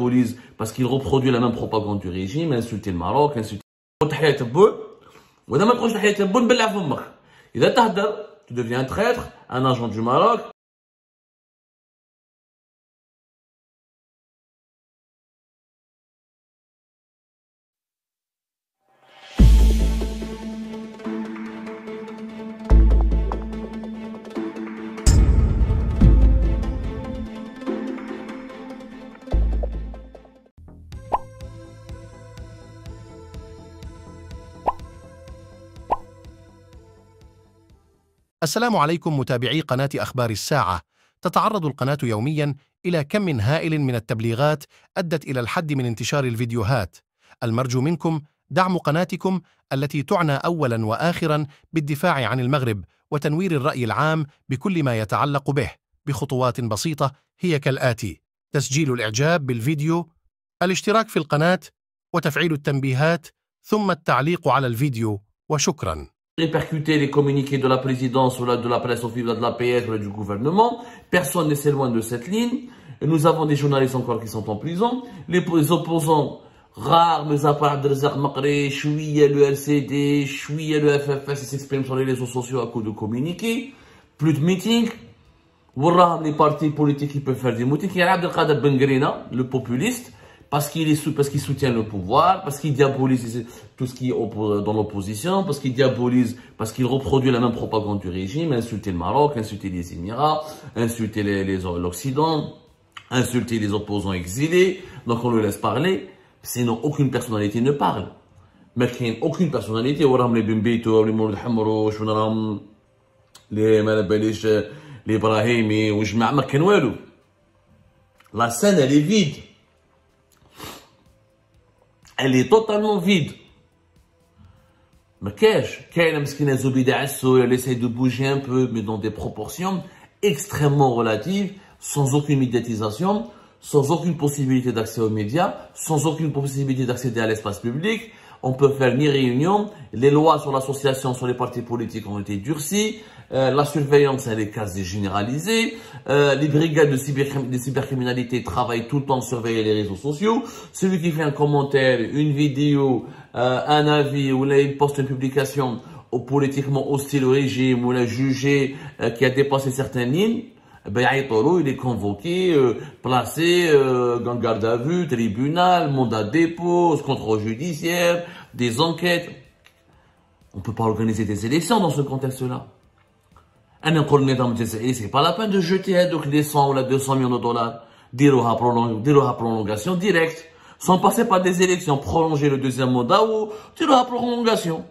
diabolise parce qu'il reproduit la même propagande du régime, insulter le Maroc, insulter... Tu deviens un traître, un agent du Maroc. السلام عليكم متابعي قناة أخبار الساعة. تتعرض القناة يومياً إلى كم هائل من التبليغات أدت إلى الحد من انتشار الفيديوهات. المرجو منكم دعم قناتكم التي تعنى أولاً وآخراً بالدفاع عن المغرب وتنوير الرأي العام بكل ما يتعلق به بخطوات بسيطة هي كالآتي: تسجيل الإعجاب بالفيديو، الاشتراك في القناة، وتفعيل التنبيهات، ثم التعليق على الفيديو، وشكراً. Répercuter les communiqués de la présidence ou de la presse officielle de la PS ou du gouvernement. Personne ne s'éloigne de cette ligne. Et nous avons des journalistes encore qui sont en prison. Les opposants rares, mais à part Abdelrazak Makri, Chouïa le LCD, Chouïa le FFS, ils s'expriment sur les réseaux sociaux à cause de communiqués. Plus de meetings. Les partis politiques qui peuvent faire des meetings. Il y a Abdelkader Bengrina, le populiste, parce qu'il soutient le pouvoir, parce qu'il diabolise tout ce qui est dans l'opposition, parce qu'il diabolise, parce qu'il reproduit la même propagande du régime, insulter le Maroc, insulter les Émirats, insulter l'Occident, insulter les opposants exilés. Donc on le laisse parler, sinon aucune personnalité ne parle. Mais qu'il n'y a aucune personnalité, les Bimbeito, les Mourad Hamro, les Brahimi, la scène elle est vide. Elle est totalement vide. Mais elle essaie de bouger un peu, mais dans des proportions extrêmement relatives, sans aucune médiatisation, sans aucune possibilité d'accès aux médias, sans aucune possibilité d'accéder à l'espace public. On peut faire ni réunion. Les lois sur l'association, sur les partis politiques ont été durcies. La surveillance, elle est quasi généralisée. Les brigades de cybercriminalité travaillent tout le temps à surveiller les réseaux sociaux. Celui qui fait un commentaire, une vidéo, un avis, ou là, il poste une publication politiquement hostile au régime, ou là, jugé, qui a dépassé certaines lignes, ben, il est convoqué, placé, dans garde à vue, tribunal, mandat de dépôt, contrôle judiciaire, des enquêtes. On ne peut pas organiser des élections dans ce contexte-là. C'est pas la peine de jeter donc les 100 ou les 200 millions de dollars, dire à prolongation directe, sans passer par des élections, prolonger le deuxième mandat ou dire à prolongation.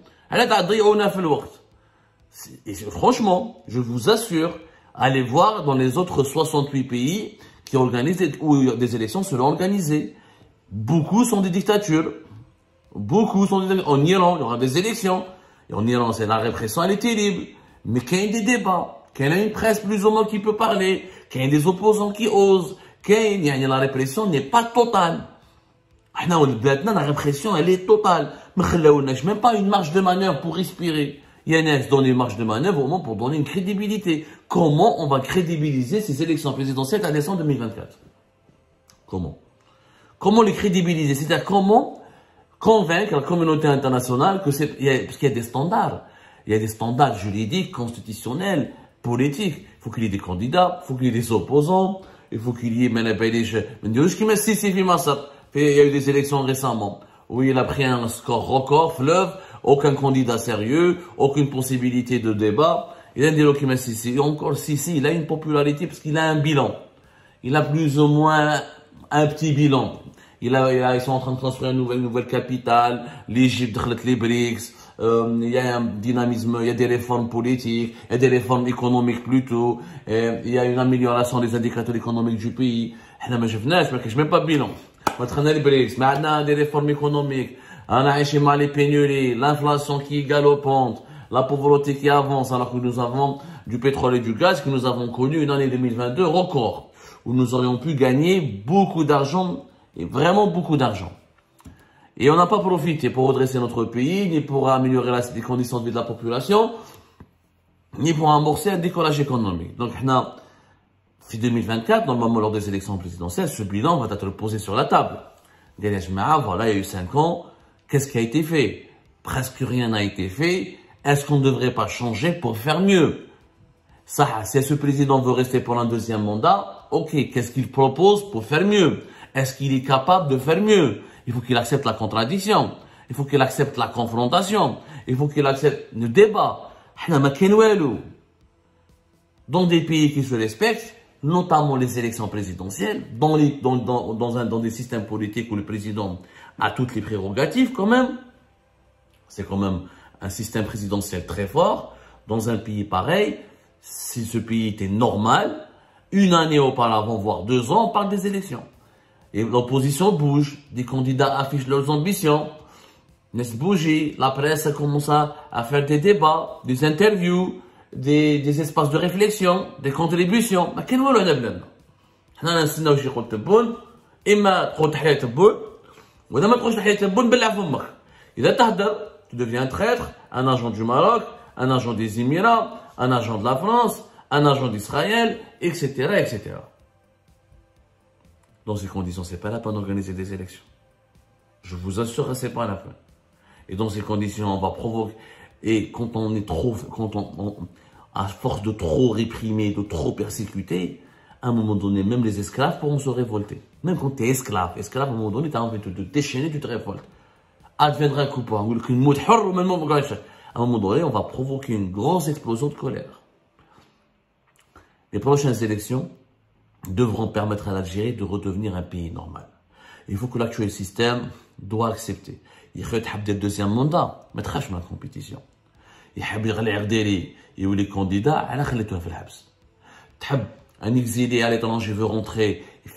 Et franchement, je vous assure, allez voir dans les autres 68 pays qui organisent où des élections seront organisées. Beaucoup sont des dictatures. Beaucoup sont des dictatures. En Iran, il y aura des élections. Et en Iran, la répression, elle est terrible. Mais qu'il y ait des débats, qu'il y ait une presse plus ou moins qui peut parler, qu'il y ait des opposants qui osent, la répression n'est pas totale. La répression, elle est totale. Même pas une marge de manœuvre pour respirer. Il y a donner une marge de manœuvre au moins pour donner une crédibilité. Comment on va crédibiliser ces élections présidentielles à décembre 2024? Comment? Comment les crédibiliser? C'est-à-dire comment convaincre la communauté internationale parce qu'il y a des standards. Il y a des standards juridiques, constitutionnels, politiques. Il faut qu'il y ait des candidats, il faut qu'il y ait des opposants, il faut qu'il y ait, il y a eu des élections récemment où il a pris un score record, fleuve, aucun candidat sérieux, aucune possibilité de débat. Il a dit que Sisi, encore Sisi, il a une popularité parce qu'il a un bilan. Il a plus ou moins un petit bilan. Ils sont en train de construire une nouvelle capitale, l'Égypte, les BRICS, il y a un dynamisme, il y a des réformes politiques, il y a des réformes économiques plutôt, il y a une amélioration des indicateurs économiques du pays. Je ne même pas bilan. Les BRICS, mais on a des réformes économiques, on a les pénuries, l'inflation qui est galopante, la pauvreté qui avance, alors que nous avons du pétrole et du gaz, que nous avons connu une année 2022 record, où nous aurions pu gagner beaucoup d'argent, et vraiment beaucoup d'argent. Et on n'a pas profité pour redresser notre pays, ni pour améliorer les conditions de vie de la population, ni pour amorcer un décollage économique. Donc, Si 2024, normalement, lors des élections présidentielles, ce bilan va être posé sur la table. Voilà, il y a eu 5 ans. Qu'est-ce qui a été fait? Presque rien n'a été fait. Est-ce qu'on ne devrait pas changer pour faire mieux? Ça, si ce président veut rester pour un deuxième mandat, ok, qu'est-ce qu'il propose pour faire mieux? Est-ce qu'il est capable de faire mieux? Il faut qu'il accepte la contradiction. Il faut qu'il accepte la confrontation. Il faut qu'il accepte le débat. Dans des pays qui se respectent, notamment les élections présidentielles, dans des systèmes politiques où le président a toutes les prérogatives quand même, c'est quand même un système présidentiel très fort. Dans un pays pareil, si ce pays était normal, une année auparavant, voire 2 ans, on parle des élections. Et l'opposition bouge, des candidats affichent leurs ambitions, laissent bouger, la presse commence à faire des débats, des interviews, des espaces de réflexion, des contributions. ما كاين والو هنا بلادنا. حنا نستناو شي يقول تبون، اما تقول تحية تبون، وإذا ما تقولش تحية تبون بلع فمك. إذا تهدر، tu deviens un traître, un agent du Maroc, un agent des Émirats, un agent de la France, un agent d'Israël, etc., etc. Dans ces conditions, c'est pas la peine d'organiser des élections. Je vous assure que c'est pas la peine. Et dans ces conditions, on va provoquer. Et quand on est trop, à force de trop réprimer, de trop persécuter, à un moment donné, même les esclaves pourront se révolter. Même quand tu es esclave, à un moment donné, tu as envie de te déchaîner, tu te révoltes. Adviendra coupa, ou qu'une mot ou même à un moment donné, on va provoquer une grosse explosion de colère. Les prochaines élections devront permettre à l'Algérie de redevenir un pays normal. Il faut que l'actuel système doit accepter. Il faut le deuxième mandat, mais très la compétition. Il faut que les candidats à un exilé à l'étranger veut rentrer et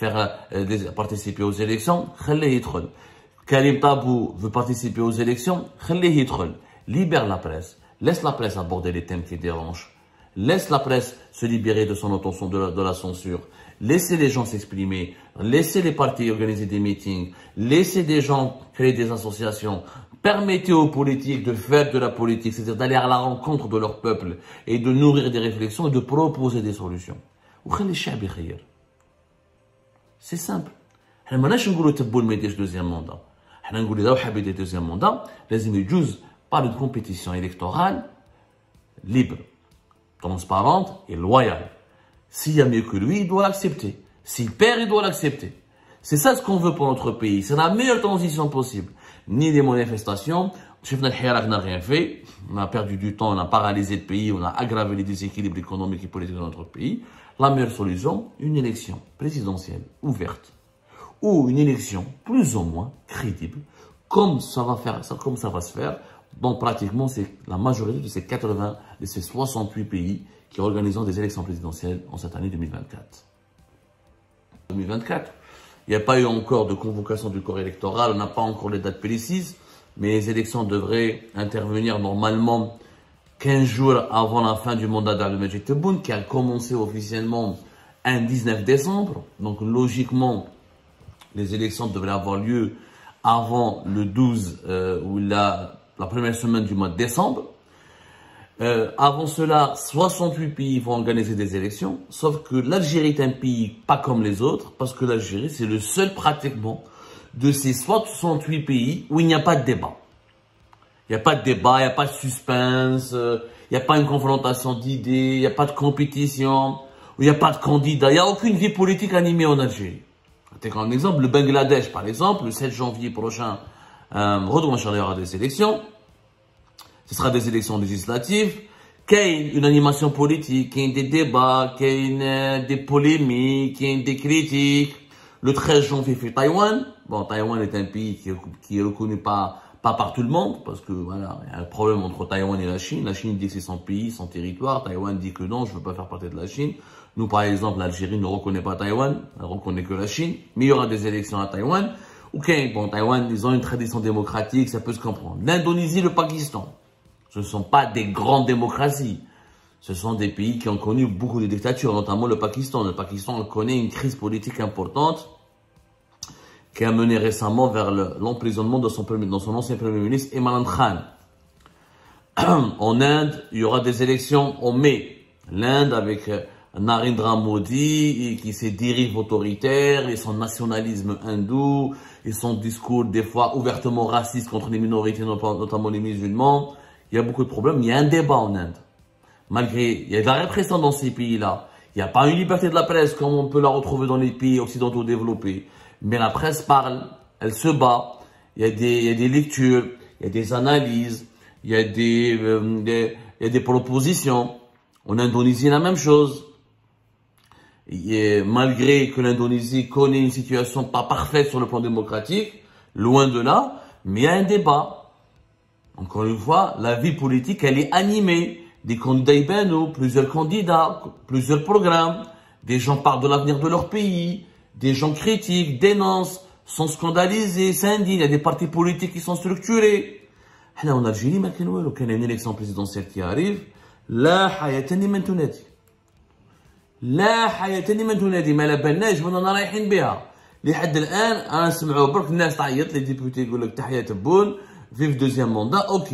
participer aux élections, Karim Tabou veut participer aux élections, libère la presse, laisse la presse aborder les thèmes qui dérangent, laisse la presse se libérer de son attention de la censure, laissez les gens s'exprimer, laissez les partis organiser des meetings, laissez des gens créer des associations, permettez aux politiques de faire de la politique, c'est-à-dire d'aller à la rencontre de leur peuple et de nourrir des réflexions et de proposer des solutions. C'est simple. On ne peut pas dire que le deuxième mandat. On peut dire que le deuxième mandat, il y par une compétition électorale libre, transparente et loyale. S'il y a mieux que lui, il doit l'accepter. S'il perd, il doit l'accepter. C'est ça ce qu'on veut pour notre pays. C'est la meilleure transition possible. Ni des manifestations. Chef Nalhirak n'a rien fait. On a perdu du temps, on a paralysé le pays, on a aggravé les déséquilibres économiques et politiques de notre pays. La meilleure solution, une élection présidentielle ouverte ou une élection plus ou moins crédible, comme ça va se faire dans pratiquement la majorité de ces 68 pays qui organisent des élections présidentielles en cette année 2024. 2024, il n'y a pas eu encore de convocation du corps électoral, on n'a pas encore les dates précises, mais les élections devraient intervenir normalement 15 jours avant la fin du mandat d'Abdelmajid Tebboune, qui a commencé officiellement un 19 décembre. Donc logiquement, les élections devraient avoir lieu avant le 12 ou la première semaine du mois de décembre. Avant cela, 68 pays vont organiser des élections, sauf que l'Algérie est un pays pas comme les autres, parce que l'Algérie, c'est le seul pratiquement de ces 68 pays où il n'y a pas de débat. Il n'y a pas de débat, il n'y a pas de suspense, il n'y a pas une confrontation d'idées, il n'y a pas de compétition, il n'y a pas de candidat, il n'y a aucune vie politique animée en Algérie. Un exemple, le Bangladesh, par exemple, le 7 janvier prochain, il y aura des élections. Ce sera des élections législatives. Qu'il y ait une animation politique, qu'il y ait des débats, qu'il y ait des polémiques, qu'il y ait des critiques. Le 13 janvier fait Taïwan. Bon, Taïwan est un pays qui est reconnu pas par tout le monde, parce que voilà, il y a un problème entre Taïwan et la Chine. La Chine dit que c'est son pays, son territoire. Taïwan dit que non, je ne veux pas faire partie de la Chine. Nous, par exemple, l'Algérie ne reconnaît pas Taïwan, elle reconnaît que la Chine. Mais il y aura des élections à Taïwan. Ok, bon, Taïwan, ils ont une tradition démocratique, ça peut se comprendre. L'Indonésie, le Pakistan, ce ne sont pas des grandes démocraties. Ce sont des pays qui ont connu beaucoup de dictatures, notamment le Pakistan. Le Pakistan connaît une crise politique importante qui a mené récemment vers l'emprisonnement de son ancien Premier ministre, Imran Khan. En Inde, il y aura des élections en mai. L'Inde, avec Narendra Modi, qui ses dérives autoritaires, et son nationalisme hindou, et son discours des fois ouvertement raciste contre les minorités, notamment les musulmans. Il y a beaucoup de problèmes. Il y a un débat en Inde. Malgré, il y a de la répression dans ces pays-là. Il n'y a pas une liberté de la presse comme on peut la retrouver dans les pays occidentaux développés. Mais la presse parle, elle se bat. Il y a des lectures, il y a des analyses, il y a des propositions. En Indonésie, la même chose. Et malgré que l'Indonésie connaît une situation pas parfaite sur le plan démocratique, loin de là, mais il y a un débat. Encore une fois, la vie politique, elle est animée. Des candidats ibano, plusieurs candidats, plusieurs programmes. Des gens parlent de l'avenir de leur pays. Des gens critiquent, dénoncent, sont scandalisés, s'indignent. Il y a des partis politiques qui sont structurés. Là, en Algérie, quand il y a une élection présidentielle qui arrive, la hayatani man tunadi. لا حياة لمن تنادي ما لا بالناش وين رايحين بها لحد الان انا نسمعوا برك الناس تعيط لي ديبوتي يقول لك تحيا تبون vive deuxième mandat. Ok,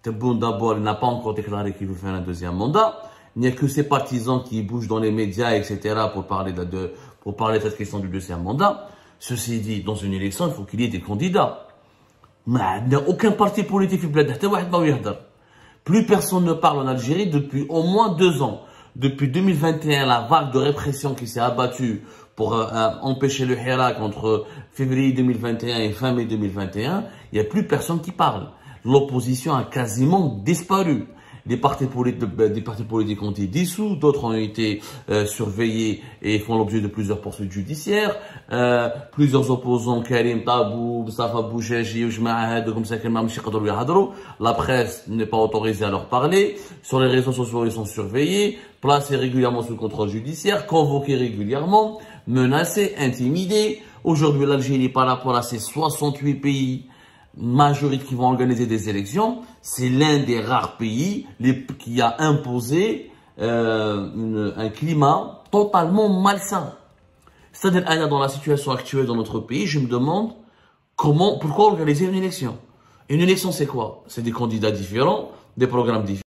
Tebboune d'abord n'a pas encore déclaré qu'il veut faire un deuxième mandat. Il n'y a que ses partisans qui bougent dans les médias, etc. pour parler de cette question du deuxième mandat. Ceci dit, dans une élection, il faut qu'il y ait des candidats. Mais il n'y a aucun parti politique qui plus personne ne parle en Algérie depuis au moins 2 ans. Depuis 2021, la vague de répression qui s'est abattue pour empêcher le Hirak entre février 2021 et fin mai 2021, il n'y a plus personne qui parle. L'opposition a quasiment disparu. Des partis politiques ont été dissous, d'autres ont été surveillés et font l'objet de plusieurs poursuites judiciaires. Plusieurs opposants, Karim Tabou, Mustafa Boujaji, comme ça, la presse n'est pas autorisée à leur parler. Sur les réseaux sociaux, ils sont surveillés, placés régulièrement sous contrôle judiciaire, convoqués régulièrement, menacés, intimidés. Aujourd'hui, l'Algérie, par rapport à ces 68 pays, majorité qui vont organiser des élections, c'est l'un des rares pays qui a imposé un climat totalement malsain. C'est-à-dire, dans la situation actuelle dans notre pays, je me demande pourquoi organiser une élection. Une élection, c'est quoi? C'est des candidats différents, des programmes différents.